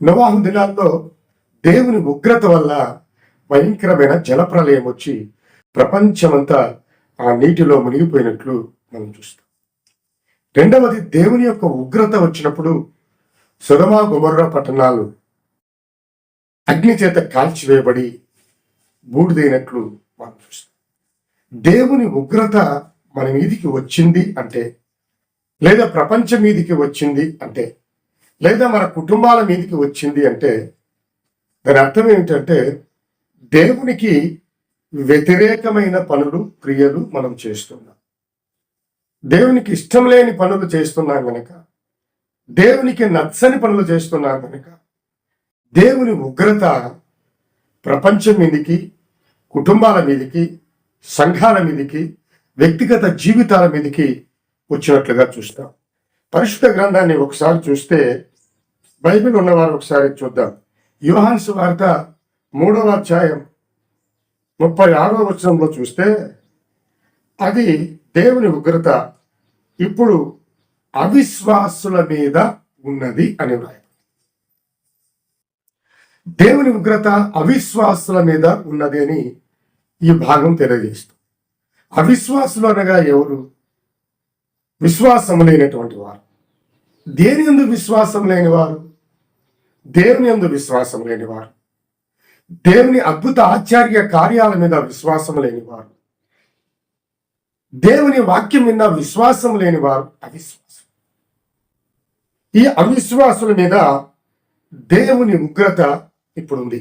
నోవాహు దినాల్లో దేవుని ఉగ్రత వల్ల భయంకరమైన జలప్రలయం వచ్చి ప్రపంచమంతా ఆ నీటిలో మునిగిపోయినట్లు మనం చూస్తాం. రెండవది, దేవుని యొక్క ఉగ్రత వచ్చినప్పుడు సొదొమ గొమొర్రా పట్టణాలు అగ్ని చేత కాల్చివేయబడి బూడిదైనట్లు మనం చూస్తాం. దేవుని ఉగ్రత మన మీదికి వచ్చింది అంటే, లేదా ప్రపంచం మీదికి వచ్చింది అంటే, లేదా మన కుటుంబాల మీదికి వచ్చింది అంటే, దాని అర్థం ఏమిటంటే దేవునికి వ్యతిరేకమైన పనులు, క్రియలు మనం చేస్తున్నాం. దేవునికి ఇష్టం లేని పనులు చేస్తున్నాం గనక, దేవునికి నచ్చని పనులు చేస్తున్నాం గనక దేవుని ఉగ్రత ప్రపంచం మీదికి, కుటుంబాల మీదికి, సంఘాల మీదికి, వ్యక్తిగత జీవితాల మీదికి వచ్చినట్లుగా చూస్తాం. పరిశుద్ధ గ్రంథాన్ని ఒకసారి చూస్తే, బైబిల్ ఉన్నవారు ఒకసారి చూద్దాం. యోహాను సువార్త 3వ అధ్యాయం 36వ వచనంలో చూస్తే, అది దేవుని ఉగ్రత ఇప్పుడు అవిశ్వాసుల మీద ఉన్నది అని వ్రాయ. దేవుని ఉగ్రత అవిశ్వాసుల మీద ఉన్నది అని ఈ భాగం తెలియజేస్తుంది. అవిశ్వాసులు అనగా ఎవరు? విశ్వాసం లేనటువంటి వారు. దేని యందు విశ్వాసం లేనివారు? దేవుని యందు విశ్వాసం లేనివారు, దేవుని అద్భుత ఆశ్చర్య కార్యాల మీద విశ్వాసం లేనివారు, దేవుని వాక్యం మీద విశ్వాసం లేనివారు అవిశ్వాసం. ఈ అవిశ్వాసుల మీద దేవుని ఉగ్రత ఇప్పుడుంది.